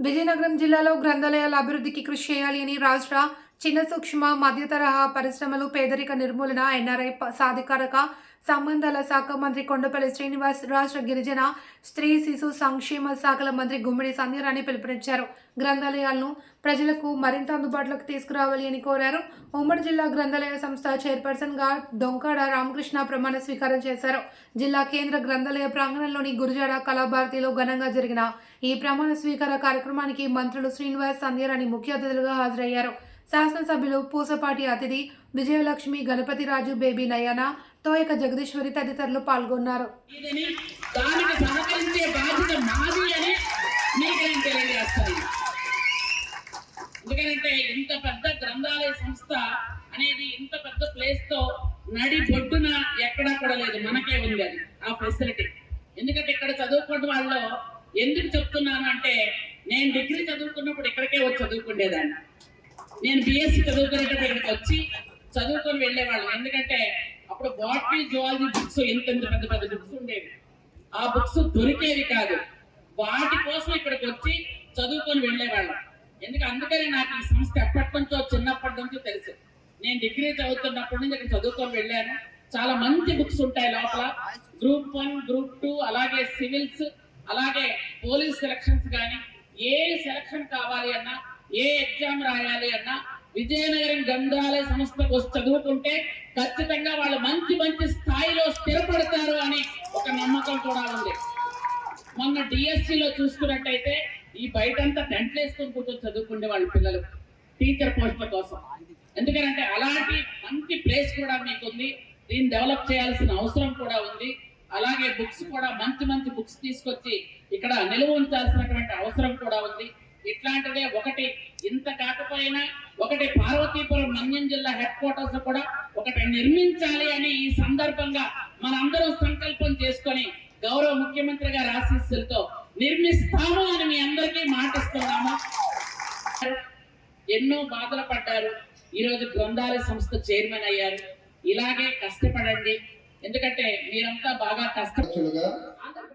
విజయనగరం జిల్లాలో గ్రంథాలయాల అభివృద్ధికి కృషి చేయాలి అని రాష్ట్ర చిన్న సూక్ష్మ మధ్య తరహా పరిశ్రమలు పేదరిక నిర్మూలన ఎన్ఆర్ఐ సాధికారక సంబంధాల శాఖ మంత్రి కొండపల్లి శ్రీనివాస్, రాష్ట్ర గిరిజన స్త్రీ శిశు సంక్షేమ శాఖల మంత్రి గుమ్మిడి సంధ్యారాణి పిలుపునిచ్చారు. గ్రంథాలయాలను ప్రజలకు మరింత అందుబాటులోకి తీసుకురావాలి అని కోరారు. ఉమ్మడి జిల్లా గ్రంథాలయ సంస్థ చైర్పర్సన్ గా డొంకాడ రామకృష్ణ ప్రమాణ స్వీకారం చేశారు. జిల్లా కేంద్ర గ్రంథాలయ ప్రాంగణంలోని గురుజాడ కళాభారతిలో ఘనంగా జరిగిన ఈ ప్రమాణ స్వీకార కార్యక్రమానికి మంత్రులు శ్రీనివాస్, సంధ్యారాణి ముఖ్య అతిథులుగా హాజరయ్యారు. శాసనసభ్యులు పూసపాటి అతిథి విజయలక్ష్మి, గణపతిరాజు, బేబీ నయన, తోయక జగదీశ్వరి తదితరులు పాల్గొన్నారు. ఎందుకంటే ఇంత పెద్ద గ్రంథాలయ సంస్థ అనేది ఇంత పెద్ద ప్లేస్ తో నడి బొడ్డున ఎక్కడా కూడా లేదు, మనకే ఉంది అది ఆ ఫెసిలిటీ. ఎందుకంటే ఇక్కడ చదువుకున్న వాళ్ళు ఎందుకు చెప్తున్నాను అంటే, నేను డిగ్రీ చదువుకున్నప్పుడు ఇక్కడికే వచ్చి చదువుకునేదాన్ని. నేను బిఎస్సి చదువుకునేటప్పుడు ఇక్కడికి వచ్చి చదువుకొని వెళ్ళేవాళ్ళం. ఎందుకంటే అప్పుడు బాటనీ, జువాలజీ బుక్స్ ఎంత పెద్ద పెద్ద బుక్స్ ఉండేవి, ఆ బుక్స్ దొరికేవి కాదు. వాటి కోసం ఇక్కడికి వచ్చి చదువుకొని వెళ్ళేవాళ్ళం. అందుకని నాకు ఈ సంస్థ ఎప్పటి నుంచో, చిన్నప్పటి నుంచో తెలుసు. నేను డిగ్రీ చదువుతున్నప్పటి నుంచి ఇక్కడ చదువుకొని వెళ్ళాను. చాలా మంచి బుక్స్ ఉంటాయి లోపల. గ్రూప్ 1, గ్రూప్ 2, అలాగే సివిల్స్, అలాగే పోలీస్ సెలక్షన్స్ కానీ, ఏ సెలక్షన్ కావాలి అన్నా, ఏ ఎగ్జామ్ రాయాలి అన్నా విజయనగరం గ్రంథాలయ సంస్థకు వచ్చి చదువుకుంటే ఖచ్చితంగా వాళ్ళు మంచి మంచి స్థాయిలో స్థిరపడతారు అని ఒక నమ్మకం కూడా ఉంది. మొన్న డిఎస్సిలో చూసుకున్నట్టయితే ఈ బయటంతా టెంట్లు వేసుకొని కూర్చొని చదువుకునే వాళ్ళ పిల్లలు టీచర్ పోస్టుల కోసం. ఎందుకంటే అలాంటి మంచి ప్లేస్ కూడా మీకుంది. దీన్ని డెవలప్ చేయాల్సిన అవసరం కూడా ఉంది. అలాగే బుక్స్ కూడా మంచి మంచి బుక్స్ తీసుకొచ్చి ఇక్కడ నిల్వ ఉంచాల్సినటువంటి అవసరం కూడా ఉంది. ఇట్లాంటిదే ఒకటి, ఇంత కాకపోయినా ఒకటి పార్వతీపురం మన్యం జిల్లా హెడ్ క్వార్టర్స్ కూడా ఒకటి నిర్మించాలి అని ఈ సందర్భంగా మనందరం సంకల్పం చేసుకొని గౌరవ ముఖ్యమంత్రి గారి ఆశీస్సులతో నిర్మిస్తాము అని మీ అందరికీ మాటిస్తున్నాము. ఎన్నో బాధలు పడ్డారు, ఈరోజు గ్రంథాలయ సంస్థ చైర్మన్ అయ్యారు. ఇలాగే కష్టపడండి, ఎందుకంటే మీరంతా బాగా కష్టపడుతున్నారు.